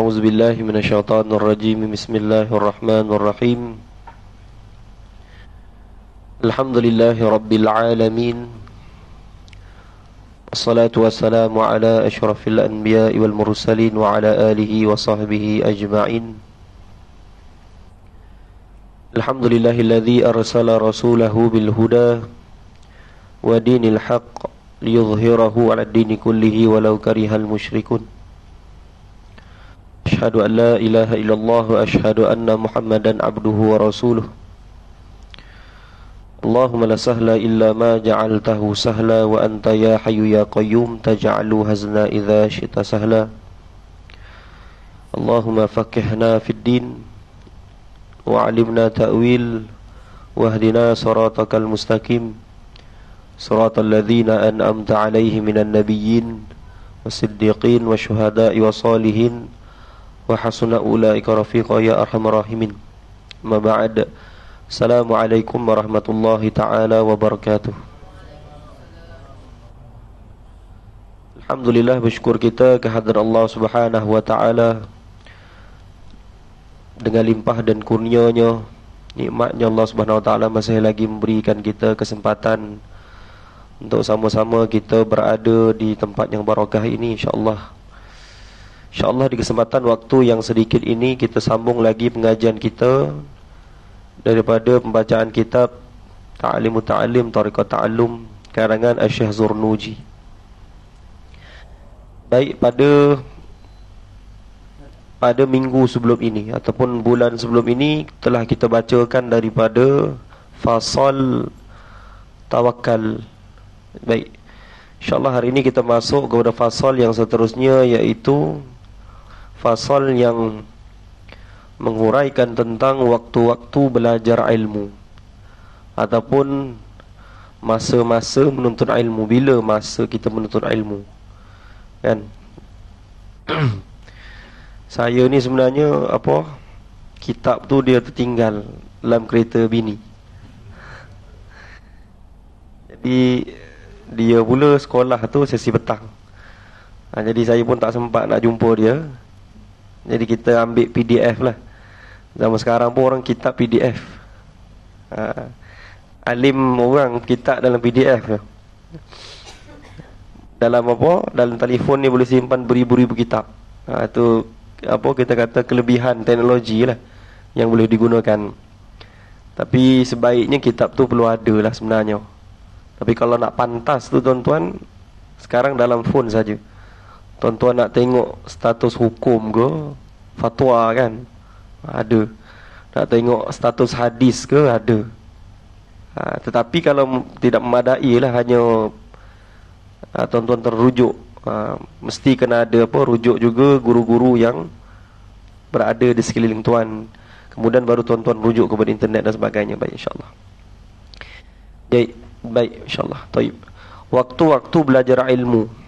أعوذ بالله من الشيطان الرجيم. بسم الله الرحمن الرحيم. الحمد لله رب العالمين، والصلاة والسلام على أشرف الأنبياء والمرسلين وعلى آله وصحبه أجمعين. الحمد لله الذي أرسل رسوله بالهدى ودين الحق ليظهره على الدين كله ولو كره المشركون. أشهد أن لا إله إلا الله وأشهد أن محمدا عبده ورسوله. اللهم لا سهل إلا ما جعلته سهلا وأنت يا حي يا قيوم تجعل حزنا إذا شئت سهلا. اللهم فقهنا في الدين وعلمنا تأويل واهدنا صراطك المستقيم صراط الذين أنعمت عليهم من النبيين والصديقين والشهداء والصالحين وحسن أولئك رفيقا يا أرحم الراحمين. ما بعد. Assalamualaikum warahmatullahi ta'ala wabarakatuh. Alhamdulillah, bersyukur kita kehadrat Allah subhanahu wa ta'ala dengan limpah dan kurnianya, nikmatnya Allah subhanahu wa ta'ala masih lagi memberikan kita kesempatan untuk sama-sama kita berada di tempat yang barakah ini, insyaAllah. InsyaAllah di kesempatan waktu yang sedikit ini kita sambung lagi pengajian kita daripada pembacaan kitab Ta'alimu Ta'alim Tariqat Ta'allum karangan Asy-Syaikh Zurnuji. Baik, pada minggu sebelum ini ataupun bulan sebelum ini telah kita bacakan daripada fasal tawakal. Baik, InsyaAllah hari ini kita masuk kepada fasal yang seterusnya, iaitu fasal yang menguraikan tentang waktu-waktu belajar ilmu ataupun masa-masa menuntut ilmu. Bila masa kita menuntut ilmu, kan? Saya ni sebenarnya kitab tu dia tertinggal dalam kereta bini. Jadi dia pula sekolah tu sesi petang. Jadi saya pun tak sempat nak jumpa dia. Jadi kita ambil PDF lah. Zaman sekarang pun orang kitab PDF. Alim orang kitab dalam PDF. Dalam dalam telefon ni boleh simpan beribu-ribu kitab. Itu kita kata kelebihan teknologi lah yang boleh digunakan. Tapi sebaiknya kitab tu perlu ada lah sebenarnya. Tapi kalau nak pantas tu tuan-tuan, sekarang dalam phone saja. Tuan-tuan nak tengok status hukum ke, fatwa kan, ada. Nak tengok status hadis ke, ada. Tetapi kalau tidak memadai lah, hanya tuan-tuan terrujuk, mesti kena ada rujuk juga guru-guru yang berada di sekeliling tuan. Kemudian baru tuan-tuan rujuk kepada internet dan sebagainya. Baik, insyaAllah. Baik, insyaAllah. Taib. Waktu-waktu belajar ilmu.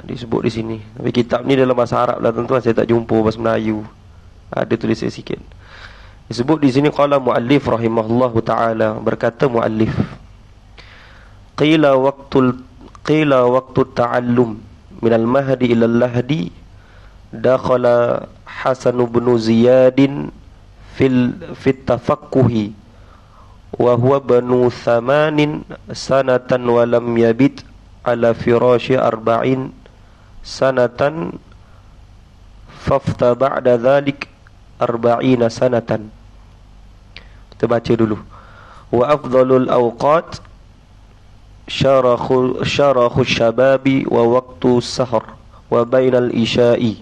Disebut di sini. Tapi kitab ni dalam bahasa Arab lah tuan-tuan, saya tak jumpa bahasa Melayu. Ada tulis sikit. Disebut di sini qala muallif rahimahullahu taala, berkata muallif, qila waqtu ta'allum min al-mahdi ila al-lahdi dakhala Hasan bin Ziyadin fit tafaqquhi wa huwa banu thamanin sanatan wa lam yabit ala firashi arba'in sanatan fafta ba'da dhalik arba'ina sanatan. Kita baca dulu. Wa afdalul awqat syarahu syababi wa waqtu sahar wa bainal isya'i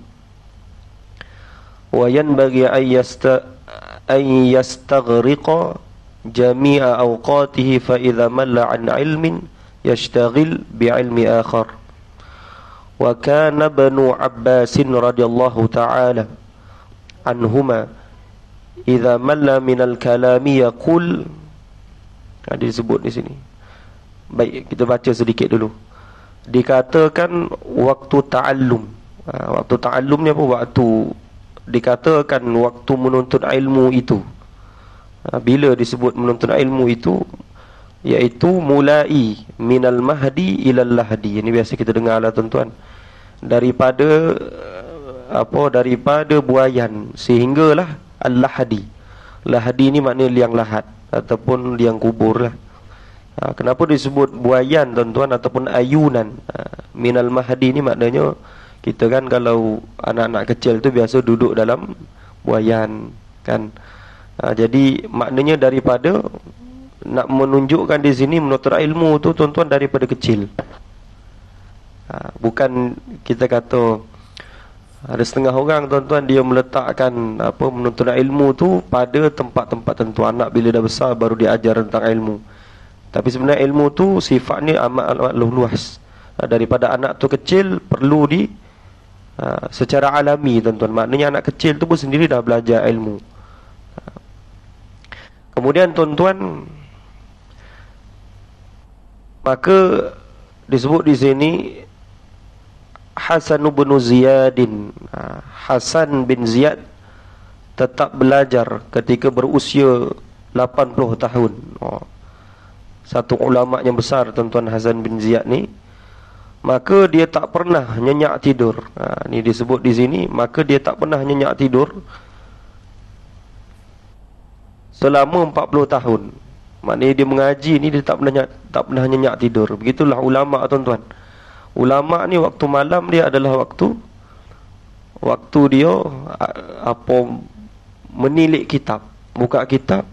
wa yanbaghi an yastaghriqa jami'a awqatihi fa idza malla an ilmin yashtaghil bi ilmi akhar. Wa kana ibnu Abbas radhiyallahu ta'ala anhuma idza malla minal kalami yaqul. Ada disebut di sini. Baik, kita baca sedikit dulu. Dikatakan waktu ta'allum. Waktu ta'allum ni apa? Waktu dikatakan waktu menuntut ilmu itu. Bila disebut menuntut ilmu itu, iaitu mulai minal mahdi ilal lahdi. Ini biasa kita dengar lah tuan-tuan. Daripada daripada buayan sehinggalah al-lahdi. Lahdi ni maknanya liang lahat ataupun liang kubur lah. Kenapa disebut buayan tuan-tuan ataupun ayunan? Minal mahdi ni maknanya kita kan kalau anak-anak kecil tu biasa duduk dalam buayan kan. Jadi maknanya daripada, nak menunjukkan di sini menuntut ilmu tu tuan-tuan daripada kecil. Bukan kita kata ada setengah orang tuan-tuan dia meletakkan menuntut ilmu tu pada tempat-tempat tentu. Anak bila dah besar baru diajar tentang ilmu. Tapi sebenarnya ilmu tu sifatnya amat luas. Daripada anak tu kecil perlu secara alami tuan-tuan. Maknanya anak kecil tu pun sendiri dah belajar ilmu. Kemudian tuan-tuan, maka disebut di sini Hasan bin Ziyadin. Hasan bin Ziyad tetap belajar ketika berusia 80 tahun. Satu ulama yang besar tuan-tuan, Hasan bin Ziyad ni. Maka dia tak pernah nyenyak tidur. Ni disebut di sini, maka dia tak pernah nyenyak tidur selama 40 tahun. Maknanya dia mengaji ni dia tak pernah nyenyak tidur. Begitulah ulama tuan-tuan. Ulama ni waktu malam dia adalah waktu dia menilik kitab, buka kitab,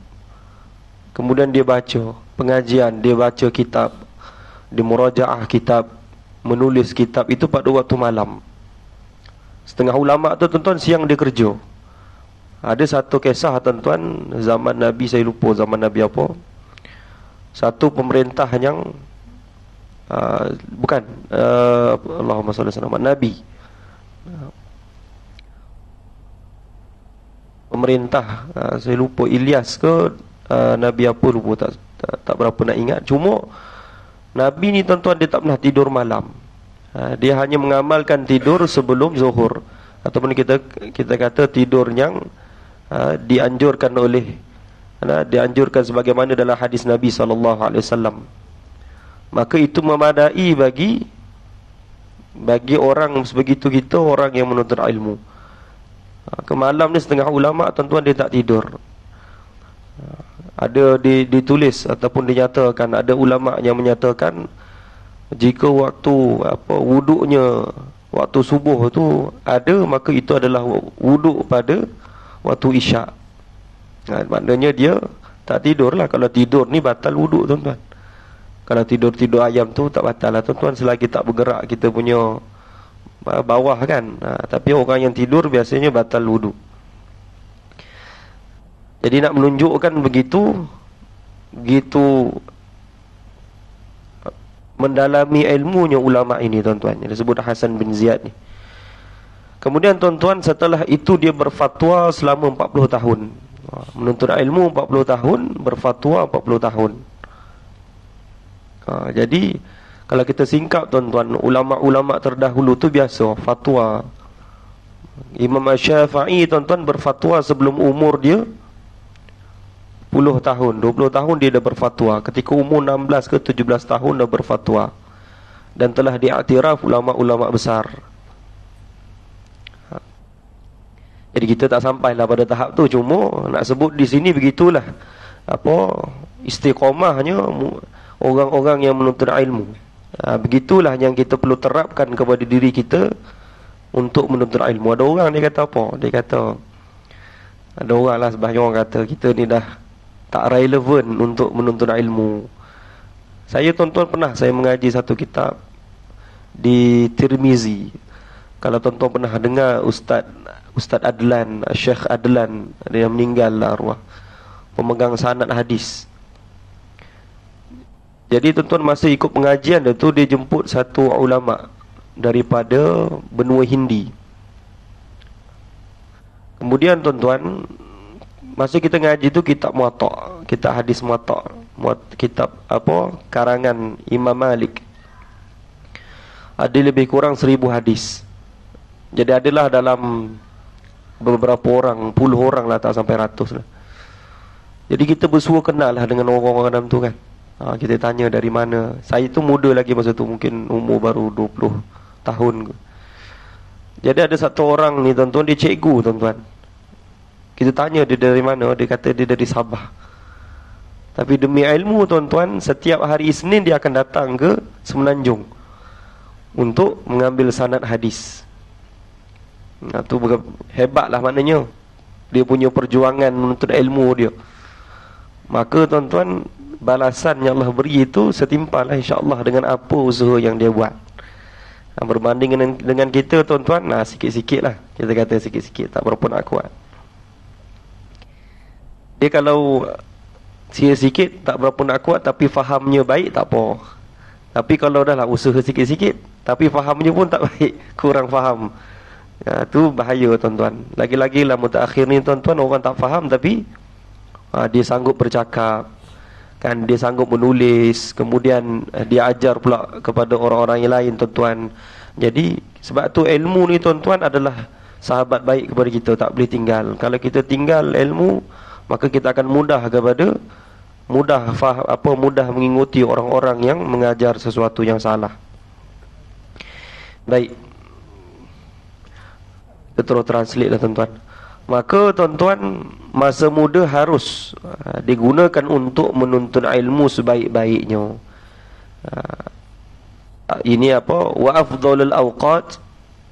kemudian dia baca pengajian, dia baca kitab, dia murajaah kitab, menulis kitab, itu pada waktu malam. Setengah ulama tu tuan-tuan siang dia kerja. Ada satu kisah tuan-tuan, zaman Nabi, saya lupa zaman Nabi apa. Satu pemerintah yang Allahumma salli alaihi wasallam, Nabi. Pemerintah, saya lupa Ilyas ke Nabi apa, lupa, tak berapa nak ingat. Cuma Nabi ni tuan-tuan dia tak pernah tidur malam. Dia hanya mengamalkan tidur sebelum zuhur, ataupun kita kata tidur yang dianjurkan dianjurkan sebagaimana dalam hadis Nabi SAW. Maka itu memadai bagi orang sebegitu kita, orang yang menuntut ilmu. Ke malam ni setengah ulama tuan-tuan dia tak tidur. Ada ditulis ataupun dinyatakan, ada ulama yang menyatakan jika waktu wuduknya waktu subuh tu ada, maka itu adalah wuduk pada waktu isyak. Maknanya dia tak tidur lah. Kalau tidur ni batal wuduk tuan-tuan. Kalau tidur ayam tu tak batal lah tuan-tuan, selagi tak bergerak kita punya bawah kan. Tapi orang yang tidur biasanya batal wuduk. Jadi nak menunjukkan begitu mendalami ilmunya ulama ini tuan-tuan, yang disebut Hasan bin Ziyad ni. Kemudian tuan-tuan, setelah itu dia berfatwa selama 40 tahun. Menuntut ilmu 40 tahun, berfatwa 40 tahun. Jadi kalau kita singkap tuan-tuan, ulama-ulama terdahulu tu biasa fatwa. Imam Syafi'i tuan-tuan berfatwa sebelum umur dia 10 tahun, 20 tahun dia dah berfatwa. Ketika umur 16 ke 17 tahun dah berfatwa. Dan telah diiktiraf ulama-ulama besar. Jadi kita tak sampailah pada tahap tu. Cuma nak sebut di sini begitulah istiqamahnya orang-orang yang menuntut ilmu. Begitulah yang kita perlu terapkan kepada diri kita untuk menuntut ilmu. Ada orang dia kata apa? Dia kata, ada orang lah sebahagian orang kata kita ni dah tak relevan untuk menuntut ilmu. Saya tuan-tuan pernah saya mengaji satu kitab di Tirmizi. Kalau tuan-tuan pernah dengar Ustaz Adlan, Syekh Adlan, dia meninggal lah arwah, pemegang sanad hadis. Jadi tuan-tuan masa ikut pengajian dia tu, dia jemput satu ulama daripada benua Hindi. Kemudian tuan-tuan, masa kita ngaji tu kitab Muwatta', kitab hadis Muwatta', kitab apa, karangan Imam Malik. Ada lebih kurang 1000 hadis. Jadi adalah dalam beberapa orang, puluh orang lah, tak sampai ratus lah. Jadi kita bersua kenal lah dengan orang-orang dalam tu kan. Kita tanya dari mana. Saya tu muda lagi masa tu, mungkin umur baru 20 tahun. Jadi ada satu orang ni tuan-tuan, dia cikgu tuan-tuan. Kita tanya dia dari mana, dia kata dia dari Sabah. Tapi demi ilmu tuan-tuan, setiap hari Isnin dia akan datang ke Semenanjung untuk mengambil sanad hadis. Tu hebatlah maknanya. Dia punya perjuangan menuntut ilmu dia. Maka tuan-tuan, balasan yang Allah beri itu setimpal lah insya-Allah dengan apa usaha yang dia buat. Berbanding dengan kita tuan-tuan, sikit-sikit lah. Kita kata sikit-sikit, tak berapa nak kuat. Dia kalau sikit-sikit, tak berapa nak kuat, tapi fahamnya baik, tak apa. Tapi kalau dah lah usaha sikit-sikit, tapi fahamnya pun tak baik, kurang faham, tu bahaya tuan-tuan. Lagi-lagi lah mutaakhir ni tuan-tuan, orang tak faham tapi dia sanggup bercakap kan, dia sanggup menulis, kemudian dia ajar pula kepada orang-orang yang lain tuan-tuan. Jadi sebab tu ilmu ni tuan-tuan adalah sahabat baik kepada kita, tak boleh tinggal. Kalau kita tinggal ilmu, maka kita akan mudah mengikuti orang-orang yang mengajar sesuatu yang salah. Baik, kita terus translate lah tuan-tuan. Maka tuan-tuan, masa muda harus digunakan untuk menuntut ilmu sebaik-baiknya. Ini apa? Wa afdhalul awqat,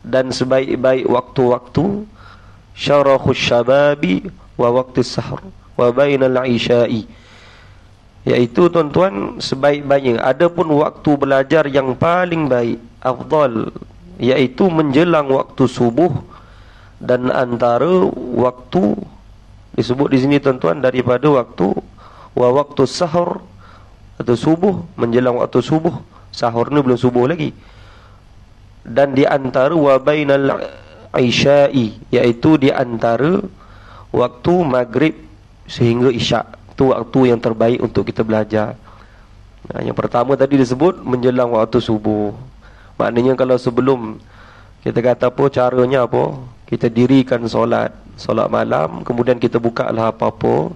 dan sebaik-baik waktu-waktu, syarakhus syababi wa waqtis sahur wa bainal isya'i, iaitu tuan-tuan sebaik-baiknya. Adapun waktu belajar yang paling baik, afdal, iaitu menjelang waktu subuh dan antara waktu, disebut di sini tuan-tuan daripada waktu wa waktu sahur atau subuh, menjelang waktu subuh. Sahur ni belum subuh lagi. Dan di antara wa bainal isya'i, iaitu di antara waktu maghrib sehingga isyak. Itu waktu yang terbaik untuk kita belajar. Yang pertama tadi disebut menjelang waktu subuh. Maknanya kalau sebelum, kita kata apa, caranya apa, kita dirikan solat malam, kemudian kita buka lah apa-apa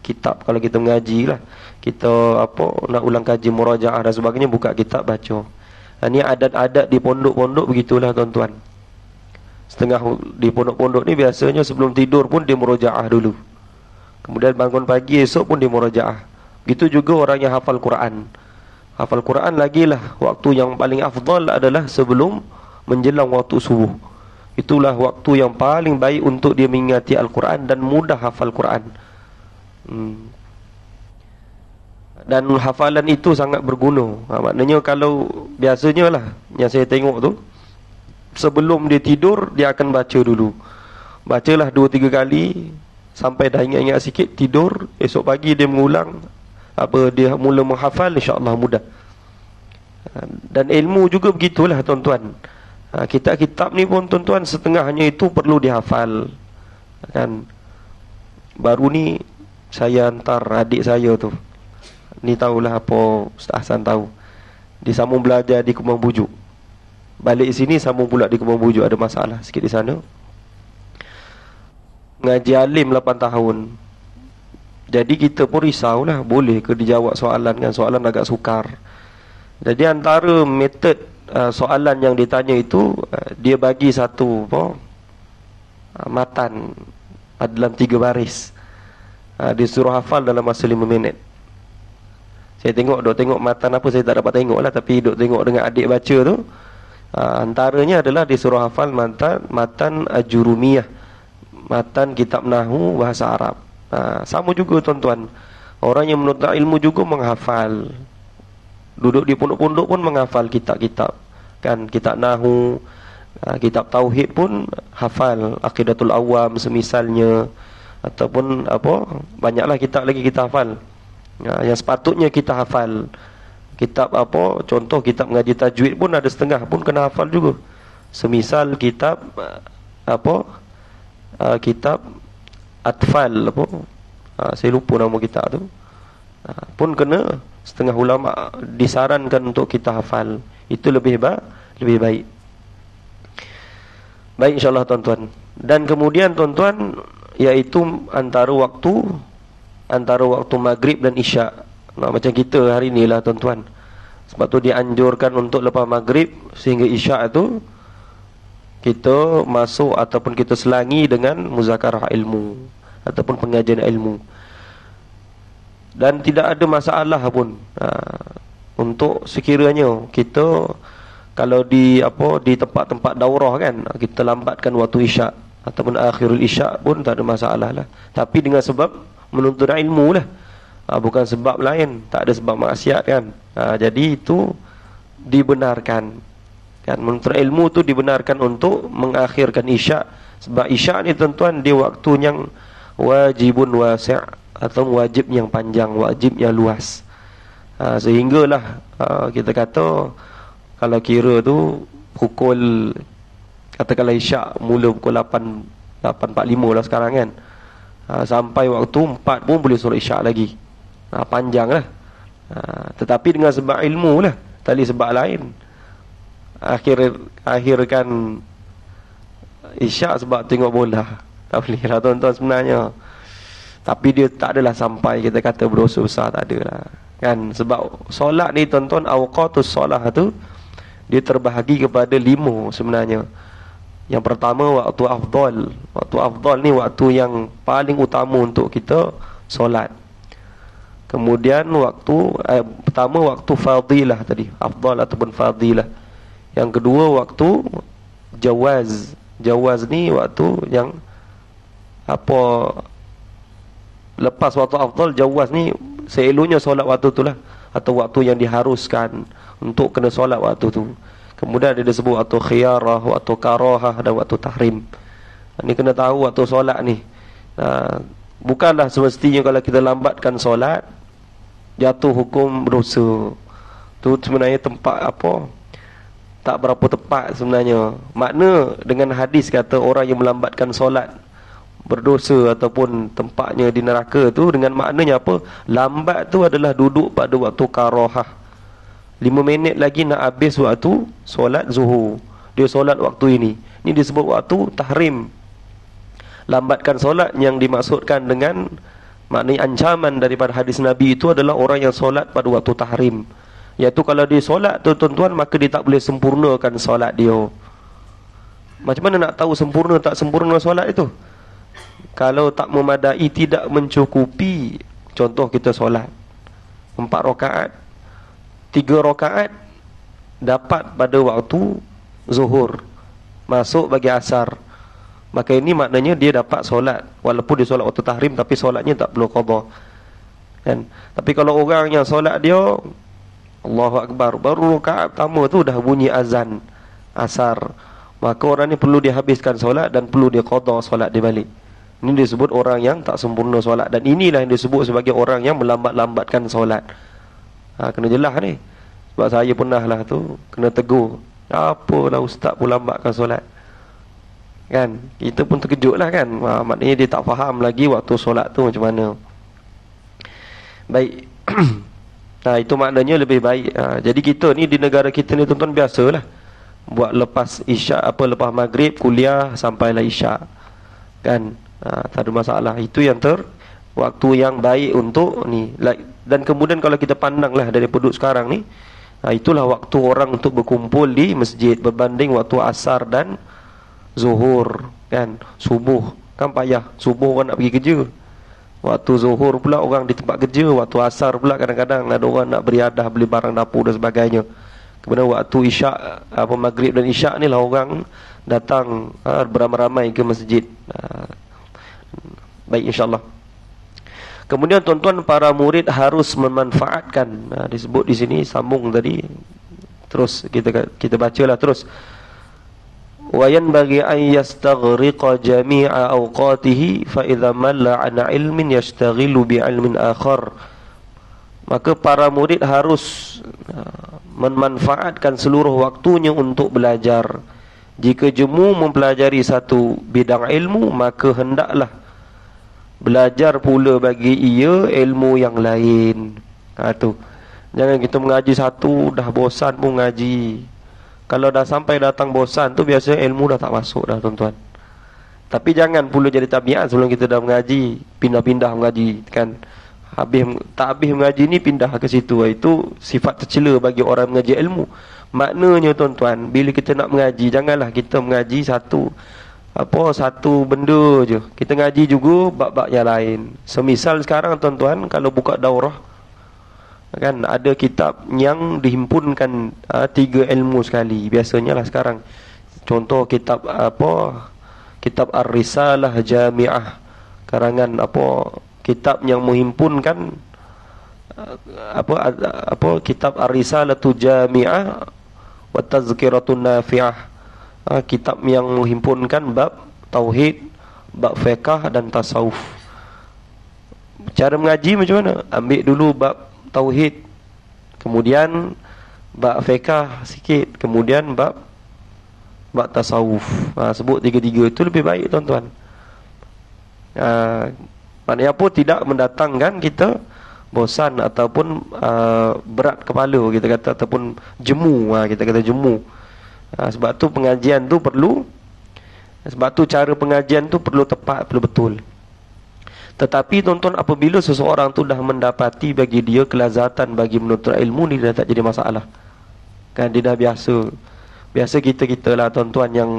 kitab. Kalau kita mengaji lah, kita nak ulang kaji murajaah dan sebagainya, buka kitab baca. Ini adat-adat di pondok-pondok begitulah tuan-tuan. Setengah di pondok-pondok ni biasanya sebelum tidur pun dia murajaah dulu, kemudian bangun pagi esok pun dia murajaah. Begitu juga orang yang hafal Quran. Hafal Quran lagilah waktu yang paling afdal adalah sebelum menjelang waktu subuh. Itulah waktu yang paling baik untuk dia mengingati Al-Quran dan mudah hafal Quran. Dan hafalan itu sangat berguna. Maknanya kalau biasanya lah yang saya tengok tu, sebelum dia tidur dia akan baca dulu. Bacalah 2-3 kali sampai dah ingat-ingat sikit, tidur. Esok pagi dia mengulang, dia mula menghafal, insya-Allah mudah. Dan ilmu juga begitulah tuan-tuan. Kitab-kitab ni pun tuan-tuan, setengahnya itu perlu dihafal kan. Baru ni saya hantar adik saya tu, ni tahulah apa Ustaz Hasan tahu, dia sambung belajar di Kembang Bujuk, balik sini sambung pula di Kembang Bujuk, ada masalah sikit di sana. Ngaji alim 8 tahun. Jadi kita pun risaulah, boleh ke dijawab soalan kan, soalan agak sukar. Jadi antara metod soalan yang ditanya itu, dia bagi satu matan dalam 3 baris. Dia suruh hafal dalam masa 5 minit. Saya tengok matan apa, saya tak dapat tengok lah, tapi duk tengok dengan adik baca tu. Antaranya adalah disuruh hafal matan Ajurumiyah, matan kitab Nahu bahasa Arab. Sama juga tuan-tuan, Orang yang menuntut ilmu juga menghafal. Duduk di pondok-pondok pun menghafal kitab-kitab. Kan, kitab Nahu, kitab Tauhid pun hafal. Aqidatul Awam semisalnya. Ataupun apa, banyaklah kitab lagi kita hafal. Yang sepatutnya kita hafal. Kitab apa, contoh kitab ngaji tajwid pun ada setengah pun kena hafal juga. Semisal kitab apa, kitab Atfal apa, saya lupa nama kitab tu, pun kena setengah ulama disarankan untuk kita hafal. Itu lebih baik. Baik, insyaAllah tuan-tuan. Dan kemudian tuan-tuan, iaitu antara waktu maghrib dan isyak. Macam kita hari ni lah tuan-tuan. Sebab tu dianjurkan untuk lepas maghrib sehingga isyak tu kita masuk ataupun kita selangi dengan muzakarah ilmu ataupun pengajian ilmu. Dan tidak ada masalah pun untuk sekiranya kita kalau di tempat-tempat daurah kan, kita lambatkan waktu isyak ataupun akhirul isyak pun tak ada masalah lah. Tapi dengan sebab menuntut ilmu lah, bukan sebab lain. Tak ada sebab maksiat kan. Jadi itu dibenarkan kan, menuntut ilmu tu dibenarkan untuk mengakhirkan isyak. Sebab isyak ni tuan-tuan, dia waktu yang wajibun wasi' atau wajib yang panjang, wajib yang luas. Sehinggalah kita kata kalau kira tu pukul, katakanlah isyak mula pukul 8.45 lah sekarang kan, sampai waktu 4 pun boleh solat isyak lagi. Panjang lah. Tetapi dengan sebab ilmu lah, tadi sebab lain. Akhirkan isyak sebab tengok bola, tak boleh lah tuan-tuan sebenarnya. Tapi dia tak adalah sampai kita kata berdosa besar, tak adalah kan. Sebab solat ni tuan-tuan, awqatus solat tu dia terbahagi kepada 5 sebenarnya. Yang pertama waktu afdal. Waktu afdal ni waktu yang paling utama untuk kita solat. Kemudian pertama waktu fadilah tadi, afdal ataupun fadilah. Yang kedua waktu jawaz. Jawaz ni waktu yang lepas waktu afdal, jawaz ni seeloknya solat waktu tu lah, atau waktu yang diharuskan untuk kena solat waktu tu. Kemudian ada disebut waktu khiyarah, waktu karahah dan waktu tahrim. Ni kena tahu waktu solat ni. Bukanlah semestinya kalau kita lambatkan solat jatuh hukum berdosa. Tu sebenarnya tak berapa tepat sebenarnya. Makna dengan hadis kata orang yang melambatkan solat berdosa ataupun tempatnya di neraka tu, dengan maknanya apa? Lambat tu adalah duduk pada waktu karahah. 5 minit lagi nak habis waktu solat zuhur, dia solat waktu ini. Ini disebut waktu tahrim. Lambatkan solat yang dimaksudkan dengan maknanya ancaman daripada hadis Nabi itu adalah orang yang solat pada waktu tahrim. Iaitu kalau dia solat tu tuan-tuan, maka dia tak boleh sempurnakan solat dia. Macam mana nak tahu sempurna tak sempurna solat itu? Kalau tak memadai, tidak mencukupi. Contoh kita solat 4 rakaat, 3 rakaat dapat pada waktu zuhur, masuk bagi asar, maka ini maknanya dia dapat solat walaupun dia solat waktu tahrim, tapi solatnya tak perlu qadha kan. Tapi kalau orang yang solat dia Allahu Akbar, baru rakaat pertama tu dah bunyi azan asar, maka orang ni perlu dia habiskan solat dan perlu dia qadha solat dia balik. Ini disebut orang yang tak sempurna solat. Dan inilah yang disebut sebagai orang yang melambat-lambatkan solat. Kena jelas ni. Sebab saya pernah lah tu kena tegur, apalah ustaz pun lambatkan solat kan. Kita pun terkejut lah kan. Maknanya dia tak faham lagi waktu solat tu macam mana. Baik. Itu maknanya lebih baik. Jadi kita ni di negara kita ni tuan-tuan biasalah buat lepas isyak, lepas maghrib kuliah sampailah isyak kan. Tak ada masalah. Itu yang waktu yang baik untuk ni. Dan kemudian kalau kita pandanglah dari penduduk sekarang ni, itulah waktu orang untuk berkumpul di masjid berbanding waktu asar dan zuhur kan. Subuh kan payah, subuh orang nak pergi kerja. Waktu zuhur pula orang di tempat kerja. Waktu asar pula kadang-kadang ada orang nak beriadah, beli barang dapur dan sebagainya. Kemudian waktu isyak, maghrib dan isyak ni lah orang datang beramai-ramai ke masjid. Baik, insyaAllah. Kemudian tuan-tuan, para murid harus memanfaatkan, disebut di sini, sambung tadi, terus kita bacalah terus. Wa yanbaghi an yastaghriqa jami'a awqatihi fa idza malla 'an 'ilmin yashtaghilu bi 'ilmin akhar. Maka para murid harus memanfaatkan seluruh waktunya untuk belajar. Jika jemu mempelajari satu bidang ilmu, maka hendaklah belajar pula bagi ia ilmu yang lain. Tu. Jangan kita mengaji satu dah bosan pun mengaji. Kalau dah sampai datang bosan tu biasa ilmu dah tak masuk dah tuan-tuan. Tapi jangan pula jadi tabiat sebelum kita dah mengaji, pindah-pindah mengaji kan. Habis mengaji ni pindah ke situ. Itu sifat tercela bagi orang mengaji ilmu. Maknanya tuan-tuan, bila kita nak mengaji, janganlah kita mengaji satu benda je. Kita ngaji juga bab-bab yang lain. Semisal sekarang tuan-tuan, kalau buka daurah kan ada kitab yang dihimpunkan 3 ilmu sekali. Biasanya lah sekarang. Contoh kitab kitab Ar-Risalah Jami'ah, karangan kitab yang menghimpunkan kitab Ar-Risalatu Jami'ah wa Tazkiratun Nafi'ah, kitab yang menghimpunkan bab tauhid, bab fiqh dan tasawuf. Cara mengaji macam mana? Ambil dulu bab tauhid, kemudian bab fiqh sikit, kemudian bab tasawuf. Sebut tiga-tiga itu lebih baik tuan-tuan. Maknanya apa? Tidak mendatangkan kita bosan ataupun berat kepala kita kata, ataupun jemu, kita kata jemu. Sebab tu pengajian tu perlu, sebab tu cara pengajian tu perlu tepat, perlu betul. Tetapi tuan-tuan, apabila seseorang tu dah mendapati bagi dia kelazatan bagi menuntut ilmu ni, dah tak jadi masalah kan, dia dah biasa. Biasa kita lah tuan-tuan yang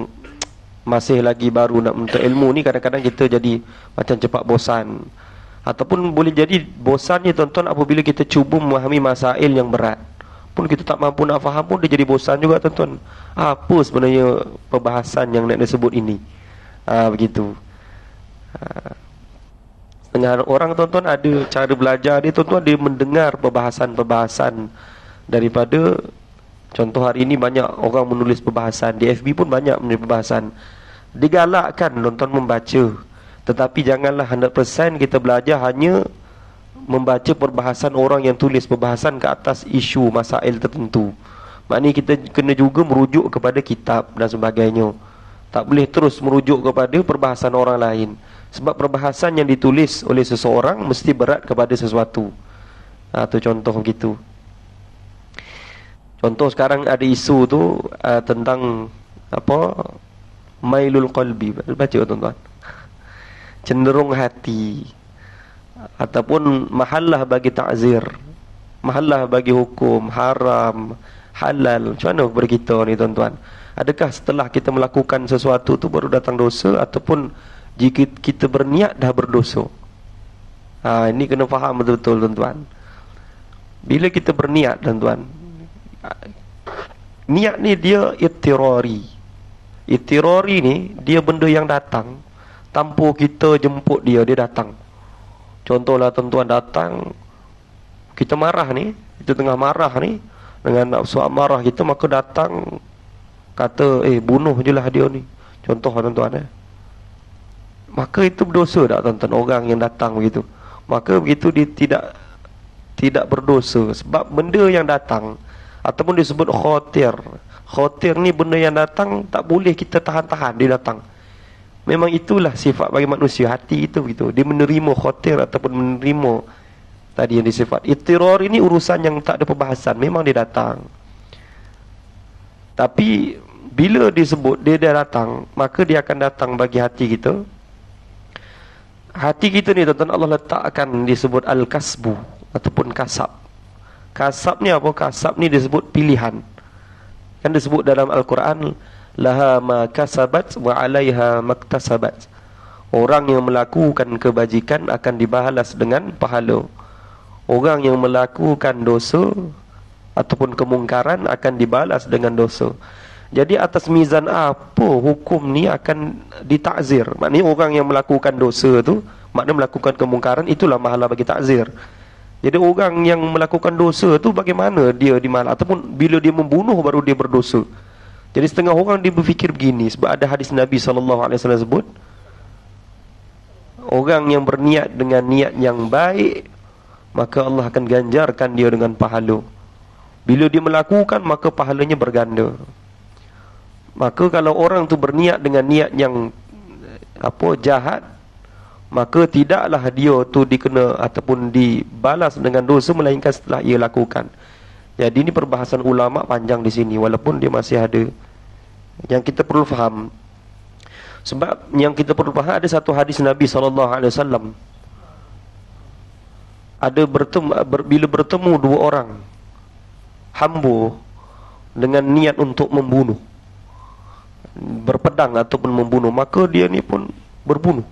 masih lagi baru nak menuntut ilmu ni, kadang-kadang kita jadi macam cepat bosan. Ataupun boleh jadi bosannya tuan-tuan apabila kita cuba memahami masail yang berat, pun kita tak mampu nak faham pun dia jadi bosan juga tuan-tuan. Apa sebenarnya perbahasan yang nak disebut ini? Begitu. Setengah orang tuan-tuan ada cara belajar dia tuan-tuan, dia mendengar perbahasan-perbahasan daripada, contoh hari ini banyak orang menulis perbahasan, di FB pun banyak menulis perbahasan. Digalakkan tuan-tuan membaca. Tetapi janganlah 100% kita belajar hanya membaca perbahasan orang yang tulis perbahasan ke atas isu masail tertentu. Maknanya kita kena juga merujuk kepada kitab dan sebagainya. Tak boleh terus merujuk kepada perbahasan orang lain. Sebab perbahasan yang ditulis oleh seseorang mesti berat kepada sesuatu. Tu contoh begitu. Contoh sekarang ada isu tu tentang mailul qalbi. Baca tuan-tuan. Cenderung hati, ataupun mahallah bagi ta'zir, mahallah bagi hukum, haram, halal. Macam mana kepada kita ni tuan-tuan? Adakah setelah kita melakukan sesuatu tu baru datang dosa, ataupun jika kita berniat dah berdosa? Ini kena faham betul-betul tuan-tuan. Bila kita berniat tuan-tuan, niat ni dia ittirari. Ittirari ni dia benda yang datang tanpa kita jemput dia datang. Contohlah tuan-tuan datang, kita marah ni, kita tengah marah ni, dengan nafsu amarah kita, maka datang kata, bunuh je lah dia ni. Contoh tuan-tuan maka itu berdosa tak tuan-tuan orang yang datang begitu? Maka begitu dia tidak berdosa. Sebab benda yang datang, ataupun disebut khotir. Khotir ni benda yang datang, tak boleh kita tahan-tahan, dia datang. Memang itulah sifat bagi manusia, hati itu begitu. Dia menerima khotir ataupun menerima tadi yang disifat. Ittirar ini urusan yang tak ada perbahasan, memang dia datang. Tapi bila disebut dia datang, maka dia akan datang bagi hati kita. Hati kita ni tuan-tuan, Allah letakkan disebut al-kasbu ataupun kasab. Kasab ni apa? Kasab ni disebut pilihan. Kan disebut dalam Al-Quran, laha ma kasabat wa 'alaiha maktasabat. Orang yang melakukan kebajikan akan dibalas dengan pahala. Orang yang melakukan dosa ataupun kemungkaran akan dibalas dengan dosa. Jadi atas mizan apa hukum ni akan ditakzir? Maknanya orang yang melakukan dosa tu makna melakukan kemungkaran, itulah mahala bagi takzir. Jadi orang yang melakukan dosa tu bagaimana dia di mahala, ataupun bila dia membunuh baru dia berdosa. Jadi setengah orang dia berfikir begini, sebab ada hadis Nabi SAW sebut, orang yang berniat dengan niat yang baik, maka Allah akan ganjarkan dia dengan pahala. Bila dia melakukan, maka pahalanya berganda. Maka kalau orang tu berniat dengan niat yang jahat, maka tidaklah dia tu dikena ataupun dibalas dengan dosa, melainkan setelah ia lakukan. Jadi ini perbahasan ulama panjang di sini, walaupun dia masih ada yang kita perlu faham. Sebab yang kita perlu faham, ada satu hadis Nabi SAW, ada bila bertemu dua orang hamba dengan niat untuk membunuh, berpedang ataupun membunuh, maka dia ni pun berbunuh,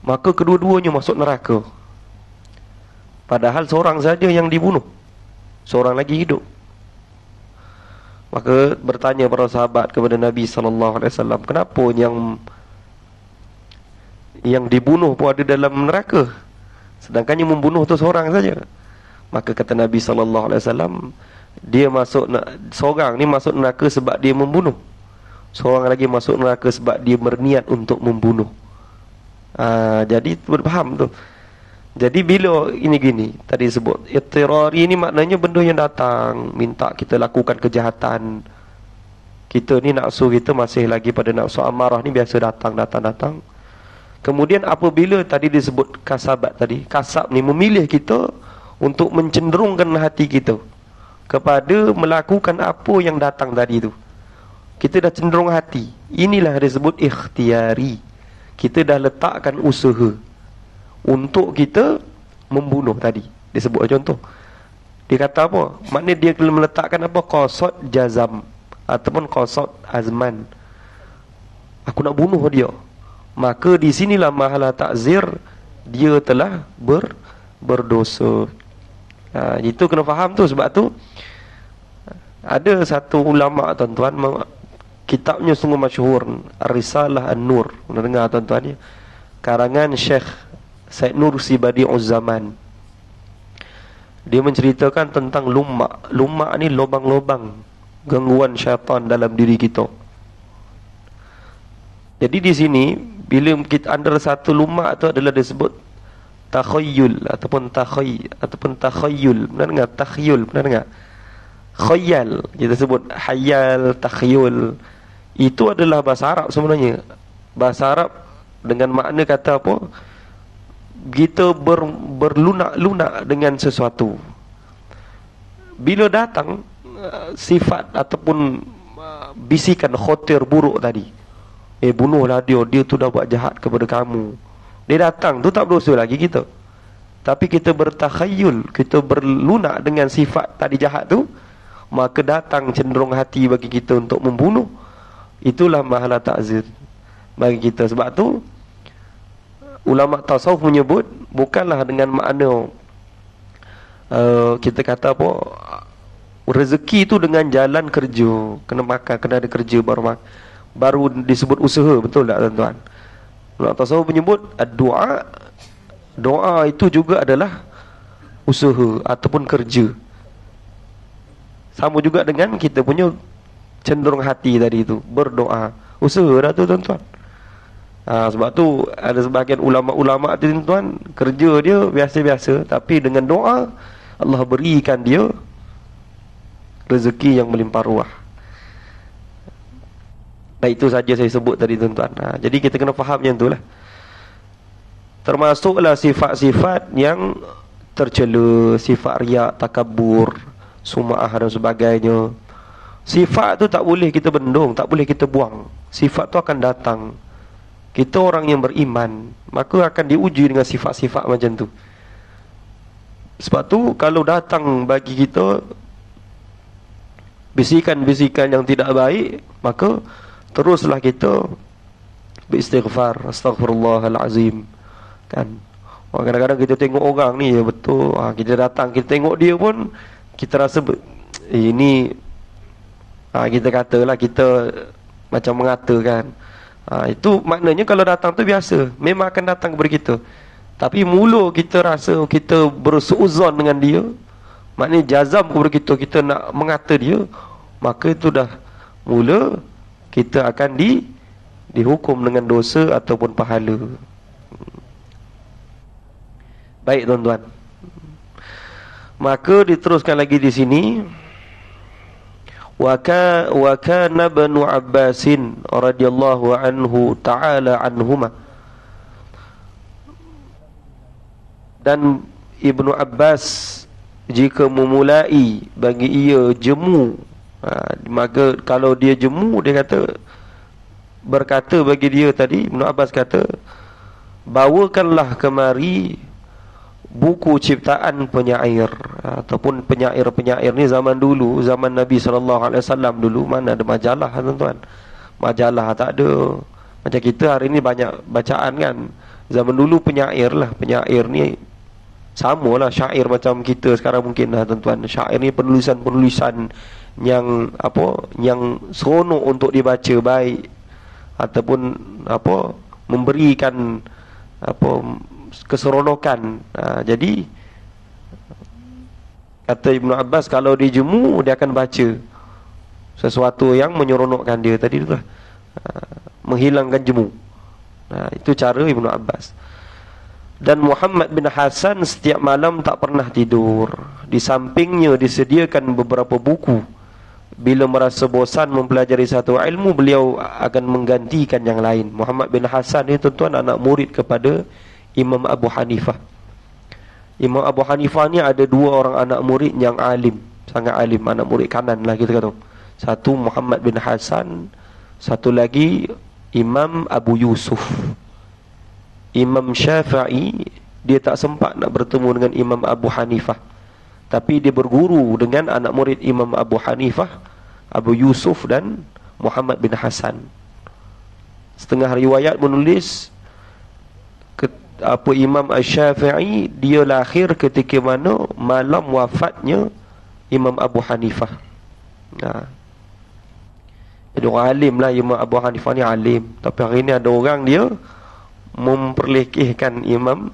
maka kedua-duanya masuk neraka. Padahal seorang saja yang dibunuh, seorang lagi hidup. Maka bertanya para sahabat kepada Nabi SAW, kenapa yang dibunuh pun ada dalam neraka, sedangkan yang membunuh tu seorang saja? Maka kata Nabi SAW, dia seorang ni masuk neraka sebab dia membunuh, seorang lagi masuk neraka sebab dia berniat untuk membunuh. Jadi berfaham tu. Jadi bila ini gini, tadi sebut ittirari ni maknanya benda yang datang minta kita lakukan kejahatan. Kita ni nafsu kita masih lagi pada nafsu amarah ni, biasa datang. Kemudian apabila tadi disebut kasabat tadi, kasab ni memilih kita untuk mencenderungkan hati kita kepada melakukan apa yang datang tadi tu. Kita dah cenderung hati. Inilah disebut ikhtiari. Kita dah letakkan usaha untuk kita membunuh tadi. Dia sebut contoh. Dia kata apa? Maknanya dia meletakkan apa? Qasad jazam ataupun qasad azman. Aku nak bunuh dia. Maka di sinilah mahala takzir, dia telah berdosa. Itu kena faham tu. Sebab tu ada satu ulama tuan-tuan, kitabnya sungguh masyhur, Risalah An-Nur. Pernah dengar tuan-tuan ya? Karangan Syekh Said Nursi Badi'uz Zaman. Dia menceritakan tentang lumak. Lumak ni lubang-lubang gangguan syaitan dalam diri kita. Jadi di sini bila kita antara satu lumak tu adalah disebut takhayyul ataupun takhayyul. Pernah dengar takhayyul? Pernah dengar? Khayal, kita sebut hayal, takhayyul. Itu adalah bahasa Arab sebenarnya. Bahasa Arab dengan makna kata apa? Kita berlunak-lunak dengan sesuatu. Bila datang sifat ataupun bisikan khotir buruk tadi, bunuhlah dia tu dah buat jahat kepada kamu. Dia datang tu tak berdosa lagi kita, tapi kita bertakhayyul, kita berlunak dengan sifat tadi jahat tu, maka datang cenderung hati bagi kita untuk membunuh. Itulah mahala ta'zir bagi kita. Sebab tu ulama tasawuf menyebut bukanlah dengan makna kita kata apa, rezeki tu dengan jalan kerja, kena makan, kena ada kerja baru disebut usaha. Betul tak tuan-tuan? Ulama tasawuf menyebut doa itu juga adalah usaha ataupun kerja. Sama juga dengan kita punya cenderung hati tadi itu, berdoa, usaha dah tu tuan-tuan. Sebab tu ada sebahagian ulama-ulama tu tuan-tuan, kerja dia biasa-biasa, tapi dengan doa Allah berikan dia rezeki yang melimpah ruah. Dan itu saja saya sebut tadi tuan-tuan. Jadi kita kena faham yang itulah. Termasuklah sifat-sifat yang tercela, sifat riak, takabur, sum'ah dan sebagainya. Sifat tu tak boleh kita bendung, tak boleh kita buang. Sifat tu akan datang. Kita orang yang beriman, maka akan diuji dengan sifat-sifat macam tu. Sebab tu kalau datang bagi kita bisikan-bisikan yang tidak baik, maka teruslah kita beristighfar, astaghfirullahalazim. Kan? Kadang-kadang kita tengok orang ni, ya betul, kita datang, kita tengok dia pun kita rasa ini kita katalah, kita macam mengatakan Itu maknanya kalau datang tu biasa, memang akan datang kepada kita. Tapi mula kita rasa kita bersuuzon dengan dia, maknanya jazam kepada kita, kita nak mengata dia, maka itu dah mula kita akan dihukum dengan dosa ataupun pahala. Baik tuan-tuan. Maka diteruskan lagi di sini, wa kana ibnu Abbasin radhiyallahu anhu ta'ala anhuma, dan Ibnu Abbas jika memulai bagi ia jemu, maka kalau dia jemu, dia kata, berkata bagi dia tadi, Ibnu Abbas kata, bawakanlah kemari buku ciptaan penyair, ataupun penyair-penyair ni zaman dulu, zaman Nabi SAW dulu, mana ada majalah tuan-tuan. Majalah tak ada. Macam kita hari ni banyak bacaan kan. Zaman dulu penyair lah. Penyair ni sama lah syair macam kita sekarang mungkin lah tuan-tuan. Syair ni penulisan-penulisan yang yang seronok untuk dibaca baik, ataupun memberikan keseronokan. Jadi kata Ibnu Abbas, kalau dia jemu, dia akan baca sesuatu yang menyeronokkan dia tadi itulah, menghilangkan jemu. Itu cara Ibnu Abbas. Dan Muhammad bin Hasan setiap malam tak pernah tidur. Di sampingnya disediakan beberapa buku. Bila merasa bosan mempelajari satu ilmu, beliau akan menggantikan yang lain. Muhammad bin Hasan ni tuan-tuan anak murid kepada Imam Abu Hanifah. Imam Abu Hanifah ni ada dua orang anak murid yang alim, sangat alim, anak murid kanan lah kita kata. Satu Muhammad bin Hasan, satu lagi Imam Abu Yusuf. Imam Syafi'i dia tak sempat nak bertemu dengan Imam Abu Hanifah, tapi dia berguru dengan anak murid Imam Abu Hanifah, Abu Yusuf dan Muhammad bin Hasan. Setengah riwayat menulis Imam Asy-Syafi'i dia lahir ketika mana malam wafatnya Imam Abu Hanifah. Jadi orang alim lah Imam Abu Hanifah ni, alim. Tapi hari ni ada orang dia memperlekehkan Imam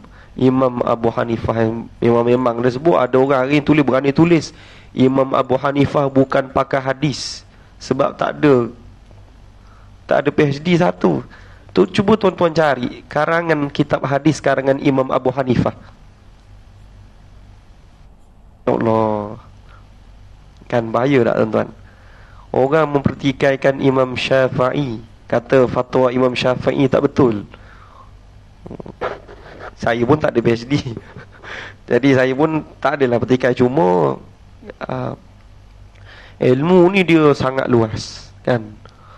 Abu Hanifah. Memang dia sebut, ada orang hari ni berani tulis Imam Abu Hanifah bukan pakar hadis, sebab tak ada PhD satu. Tu cuba tuan-tuan cari karangan kitab hadis karangan Imam Abu Hanifah. Allah, kan bahaya tak tuan-tuan? Orang mempertikaikan Imam Syafi'i, kata fatwa Imam Syafi'i tak betul. Saya pun tak ada PhD. Jadi saya pun tak adalah pertikai. Cuma ilmu ni dia sangat luas kan.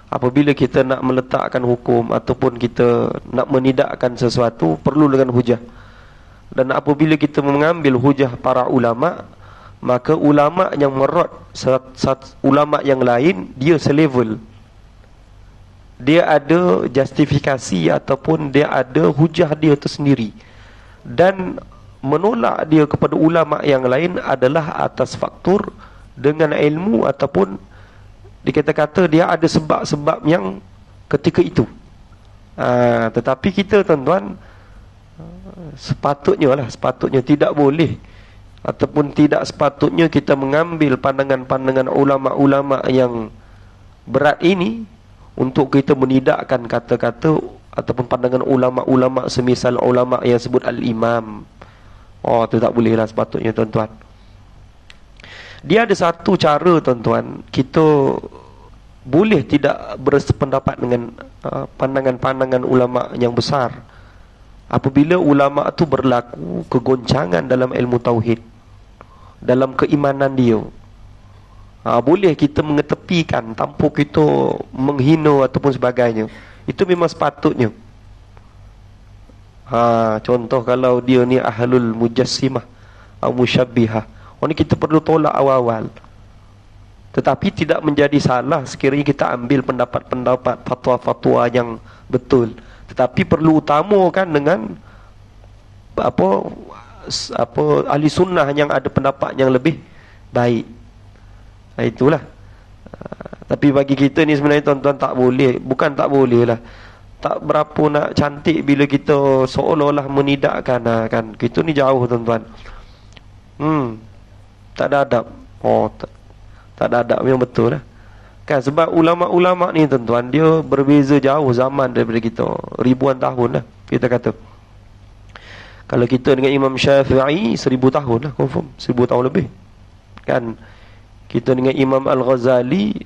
Apabila kita nak meletakkan hukum ataupun kita nak menidakkan sesuatu, perlu dengan hujah. Dan apabila kita mengambil hujah para ulama', maka ulama' yang merot ulama' yang lain, dia selevel. Dia ada justifikasi ataupun dia ada hujah dia tersendiri. Dan menolak dia kepada ulama' yang lain adalah atas faktor dengan ilmu ataupun dikata-kata dia ada sebab-sebab yang ketika itu. Tetapi kita tuan-tuan, sepatutnya tidak boleh ataupun tidak sepatutnya kita mengambil pandangan-pandangan ulama'-ulama' yang berat ini untuk kita menidakkan kata-kata ataupun pandangan ulama'-ulama' semisal ulama' yang sebut al-imam. Itu tak boleh lah sepatutnya tuan-tuan. Dia ada satu cara tuan-tuan, kita boleh tidak bersependapat dengan pandangan-pandangan ulama' yang besar apabila ulama' tu berlaku kegoncangan dalam ilmu tauhid, dalam keimanan dia. Boleh kita mengetepikan tanpa kita menghina ataupun sebagainya. Itu memang sepatutnya. Contoh kalau dia ni ahlul mujassimah atau musyabbihah, ini kita perlu tolak awal-awal. Tetapi tidak menjadi salah sekiranya kita ambil pendapat-pendapat, fatwa-fatwa yang betul. Tetapi perlu utamakan dengan ahli sunnah yang ada pendapat yang lebih baik. Itulah. Tapi bagi kita ni sebenarnya tuan-tuan tak boleh, bukan tak boleh lah, tak berapa nak cantik bila kita seolah-olah menidakkan kan. Kita ni jauh tuan-tuan. Tak ada adab. Tak ada adab memang betul lah. Kan sebab ulama-ulama ni tuan-tuan, dia berbeza jauh zaman daripada kita. Ribuan tahun lah kita kata. Kalau kita dengan Imam Syafi'i 1000 tahun lah confirm, 1000 tahun lebih. Kan kita dengan Imam Al-Ghazali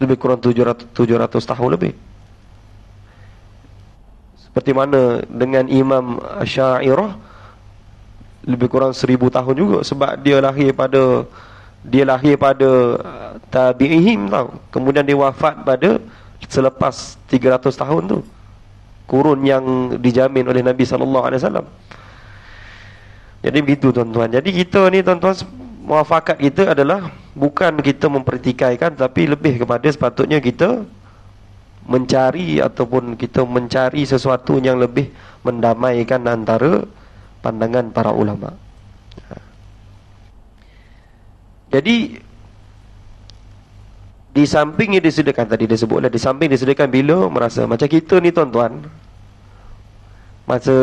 lebih kurang 700 tahun lebih. Seperti mana dengan Imam Asy'ariyah lebih kurang 1000 tahun juga, sebab dia lahir pada tabi'ihim tau. Kemudian dia wafat pada selepas 300 tahun tu. Kurun yang dijamin oleh Nabi SAW. Jadi begitu tuan-tuan. Jadi kita ni tuan-tuan, muafakat kita adalah bukan kita mempertikaikan, tapi lebih kepada sepatutnya kita mencari ataupun kita mencari sesuatu yang lebih mendamaikan antara pandangan para ulama. Jadi di samping yang disediakan tadi disebutlah, di samping disediakan bila merasa macam kita ni tuan-tuan. Masa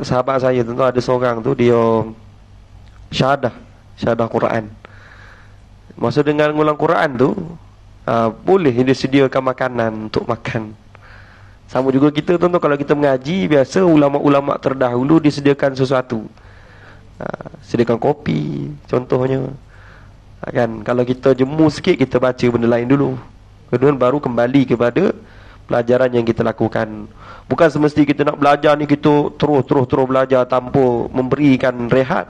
sahabat saya tuan-tuan ada seorang tu dia syahadah Quran. Masa dengar ngulang Quran tu, boleh dia sediakan makanan untuk makan. Sama juga kita tuan-tuan, kalau kita mengaji, biasa ulama-ulama terdahulu disediakan sesuatu. Sediakan kopi contohnya. Kan kalau kita jemu sikit, kita baca benda lain dulu, kemudian baru kembali kepada pelajaran yang kita lakukan. Bukan semesti kita nak belajar ni kita terus belajar tanpa memberikan rehat.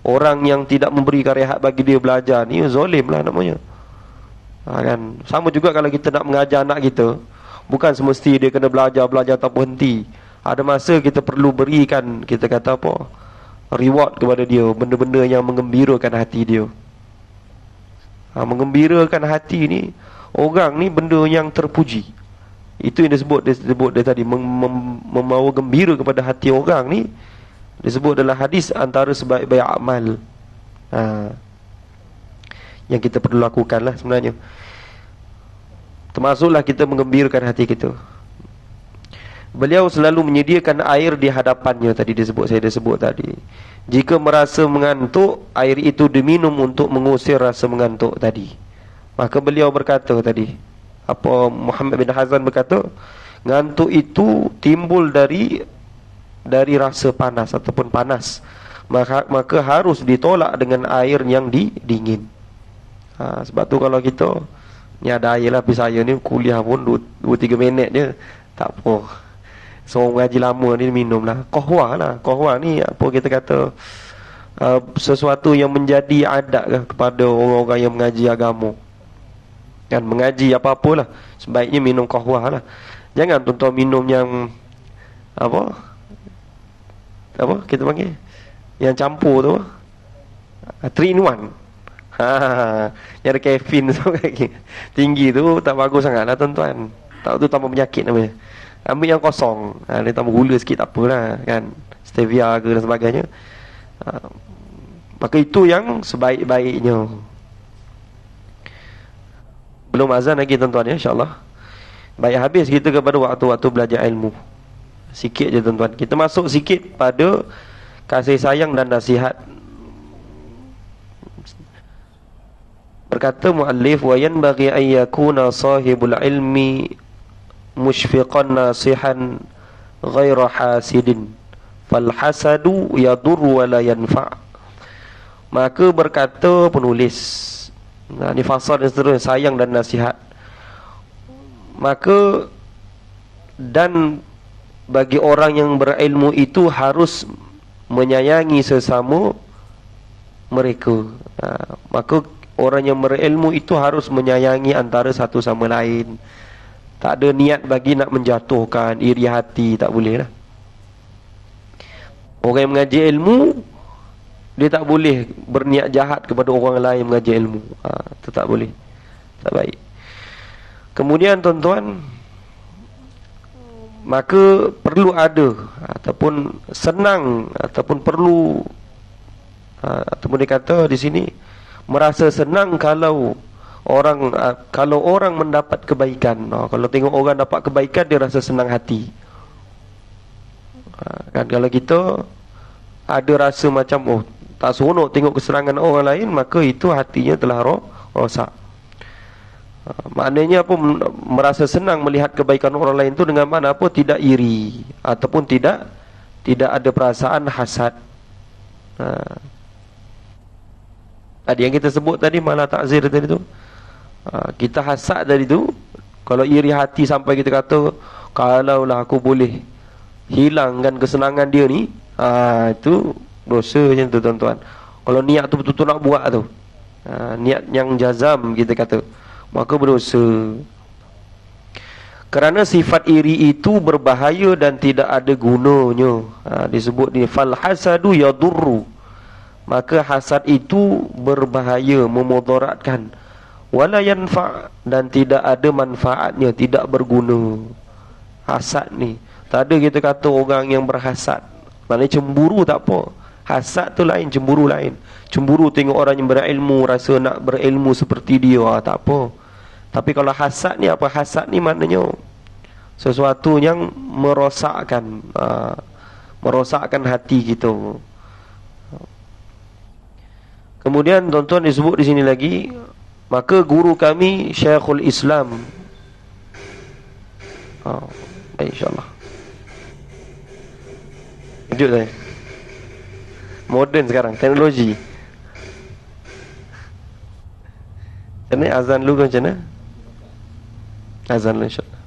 Orang yang tidak memberikan rehat bagi dia belajar ni zalim lah namanya. Kan sama juga kalau kita nak mengajar anak kita, bukan semesti dia kena belajar tanpa henti. Ada masa kita perlu berikan, kita kata apa, reward kepada dia, benda-benda yang menggembirakan hati dia. Menggembirakan hati ni, orang ni benda yang terpuji. Itu yang disebut dia tadi, membawa gembira kepada hati orang ni, disebut dalam hadis antara sebaik-baik amal yang kita perlu lakukan lah sebenarnya. Termasuklah kita menggembirakan hati kita. Beliau selalu menyediakan air di hadapannya, saya disebut tadi. Jika merasa mengantuk, air itu diminum untuk mengusir rasa mengantuk tadi. Maka beliau berkata tadi, Muhammad bin Hazan berkata, ngantuk itu timbul dari rasa panas ataupun panas. Maka harus ditolak dengan air yang dingin. Sebab tu kalau kita ni ada air lah, tapi saya ni kuliah pun 2-3 minit je, tak apa. Seorang ngaji lama ni minum lah Qahwah ni apa kita kata, sesuatu yang menjadi adat kepada orang-orang yang mengaji agama. Kan mengaji apa-apalah, sebaiknya minum qahwah lah. Jangan tuan-tuan minum yang apa kita panggil, yang campur tu, 3 in 1. Yang ada kafein tu tinggi tu, tak bagus sangat lah tuan-tuan. Tak tu tambah penyakit namanya. Ambil yang kosong, dia tambah gula sikit tak apalah kan, stevia ke dan sebagainya. Maka itu yang sebaik-baiknya. Belum azan lagi tuan-tuan ya, insyaAllah. Baik, habis kita kepada waktu-waktu belajar ilmu. Sikit je tuan-tuan, kita masuk sikit pada kasih sayang dan nasihat. Berkata muallif, wa yanbaghi an yakuna sahibul ilmi musyfiqan nasihan ghaira hasidin, fal hasadu yadur wa la yanfa'. Maka berkata penulis, ni fasal dan seterusnya, sayang dan nasihat. Maka dan bagi orang yang berilmu itu harus menyayangi sesama mereka. Maka orang yang berilmu itu harus menyayangi antara satu sama lain. Tak ada niat bagi nak menjatuhkan, iri hati, tak boleh lah. Orang yang mengaji ilmu, dia tak boleh berniat jahat kepada orang lain mengaji ilmu. Itu tak boleh, tak baik. Kemudian tuan-tuan, maka perlu ada ataupun senang ataupun perlu ataupun dia kata di sini, merasa senang kalau Orang kalau orang mendapat kebaikan, kalau tengok orang dapat kebaikan dia rasa senang hati. Kan kalau kita ada rasa macam tak seronok tengok keserangan orang lain, maka itu hatinya telah rosak. Maknanya apa, merasa senang melihat kebaikan orang lain tu dengan mana apa, tidak iri ataupun tidak ada perasaan hasad. Tadi yang kita sebut tadi, malah takzir tadi tu, kita hasad tadi tu, kalau iri hati sampai kita kata kalaulah aku boleh hilangkan kesenangan dia ni, itu dosa macam tu tuan-tuan. Kalau niat tu betul-betul nak buat tu, niat yang jazam kita kata, maka berdosa. Kerana sifat iri itu berbahaya dan tidak ada gunanya. Disebut ni fal hasadu yadurru, maka hasad itu berbahaya, memudaratkan. Wala yanfa', dan tidak ada manfaatnya, tidak berguna. Hasad ni, tak ada kita kata orang yang berhasad, maknanya cemburu tak apa. Hasad tu lain, cemburu lain. Cemburu tengok orang yang berilmu, rasa nak berilmu seperti dia, tak apa. Tapi kalau hasad ni apa? Hasad ni maknanya sesuatu yang merosakkan, merosakkan hati kita. Kemudian tuan-tuan disebut di sini lagi, maka guru kami Syekhul Islam, baik, insyaAllah kejut saya, moden sekarang, teknologi. Macam mana azan dulu, macam mana azan dulu, insyaAllah.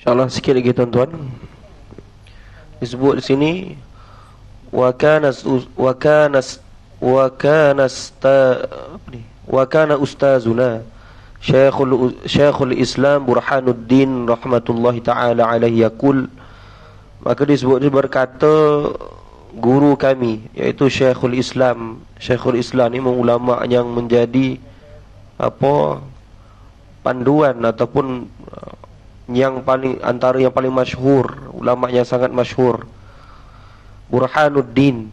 InsyaAllah sikit lagi tuan-tuan. Disebut di sini wa kana ustazuna Syekhul Islam Burhanuddin rahmatullahi taala alaihi yaqul. Maka disebut dia berkata guru kami iaitu Syekhul Islam. Syekhul Islam ni ulama yang menjadi panduan ataupun yang paling antara yang paling masyhur, ulama yang sangat masyhur. Burhanuddin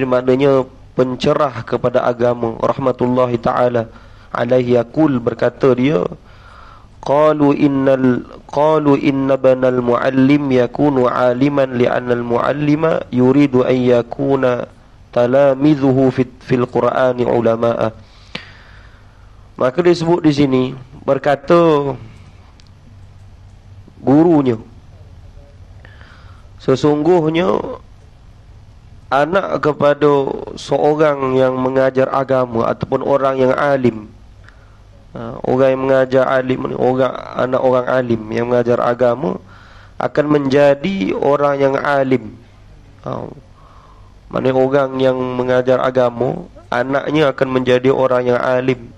maknanya pencerah kepada agama, rahmatullahi taala alaihi yaqul, berkata dia, qalu inna banal muallim yakunu aliman li'anna al muallima yuridu an yakuna talamidhuhu fil qur'ani ulama'a. Maka disebut di sini, berkata gurunya, sesungguhnya anak kepada seorang yang mengajar agama ataupun orang yang alim, orang yang mengajar alim, anak orang alim yang mengajar agama akan menjadi orang yang alim. Maksudnya orang yang mengajar agama, anaknya akan menjadi orang yang alim.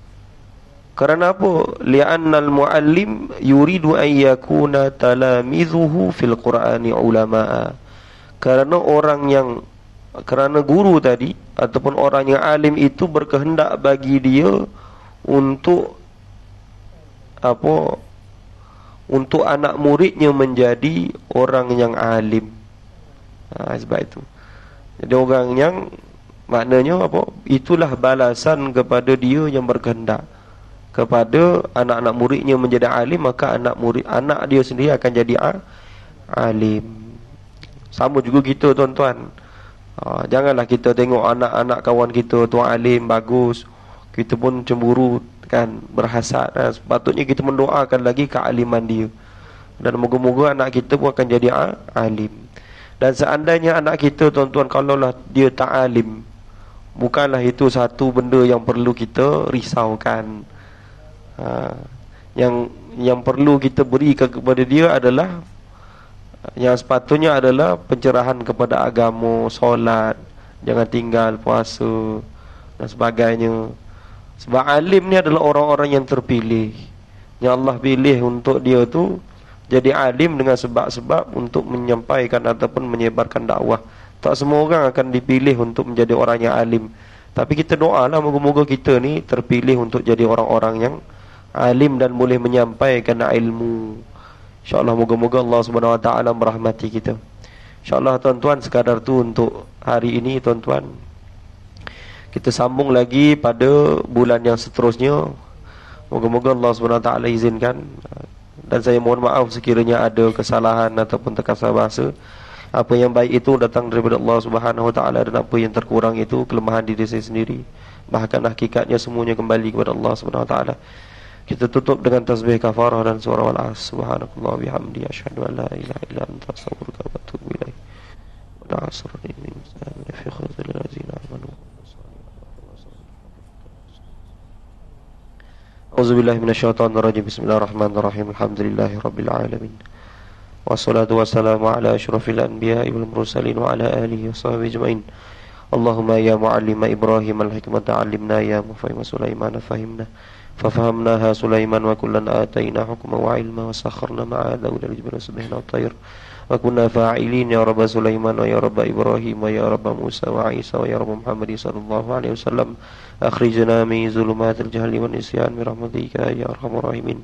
Kerana apa? Li'annal muallim yuridu an yakuna talamidhuhu fil Qur'ani ulama'a. Kerana guru tadi ataupun orang yang alim itu berkehendak bagi dia untuk untuk anak muridnya menjadi orang yang alim. Sebab itu. Jadi orang yang maknanya itulah balasan kepada dia yang berkehendak kepada anak-anak muridnya menjadi alim, maka anak dia sendiri akan jadi alim. Sama juga kita tuan-tuan. Janganlah kita tengok anak-anak kawan kita tu alim, bagus, kita pun cemburu kan, berhasad. Sepatutnya kita mendoakan lagi kealiman dia, dan moga-moga anak kita pun akan jadi alim. Dan seandainya anak kita tuan-tuan kalaulah dia tak alim, bukanlah itu satu benda yang perlu kita risaukan. Yang perlu kita beri kepada dia adalah, yang sepatutnya adalah pencerahan kepada agama, solat, jangan tinggal puasa dan sebagainya. Sebab alim ni adalah orang-orang yang terpilih, yang Allah pilih untuk dia tu jadi alim dengan sebab-sebab untuk menyampaikan ataupun menyebarkan dakwah. Tak semua orang akan dipilih untuk menjadi orang yang alim. Tapi kita doalah moga-moga kita ni terpilih untuk jadi orang-orang yang alim dan boleh menyampaikan ilmu. InsyaAllah moga-moga Allah Subhanahu Wa Taala merahmati kita. InsyaAllah tuan-tuan, sekadar tu untuk hari ini tuan-tuan. Kita sambung lagi pada bulan yang seterusnya. Moga-moga Allah Subhanahu Wa Taala izinkan. Dan saya mohon maaf sekiranya ada kesalahan ataupun terkasar bahasa. Apa yang baik itu datang daripada Allah Subhanahu Wa Taala, dan apa yang terkurang itu kelemahan diri saya sendiri. Bahkan hakikatnya semuanya kembali kepada Allah Subhanahu Wa Taala. Kita tutup dengan tasbih kafarah dan surah Al-As. Subhanakallah bihamdi asyhadu an la ilaha illa anta astaghfiruka wa atubu ilaik. Wa na'asru lil muslimin fi khazil allazina amanu. A'udzubillahi minasyaitonir rajim. Bismillahirrahmanirrahim. Alhamdulillahirabbil alamin. Wassalatu wassalamu ala asyrafil anbiya'i wal mursalin wa ala alihi washabihi ajmain. Allahumma ya muallima Ibrahim al-hikmata 'allimna, ya mufahhima Sulaiman fahimna. ففهمناها سليمان وكلا آتينا حكما وعلما وسخرنا مع داود الجبال وسبحنا الطير وكنا فاعلين يا رب سليمان ويا رب إبراهيم ويا رب موسى وعيسى ويا رب محمد صلى الله عليه وسلم أخرجنا من ظلمات الجهل والنسيان برحمتك يا أرحم الراحمين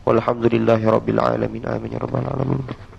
والحمد لله رب العالمين آمين يا رب العالمين.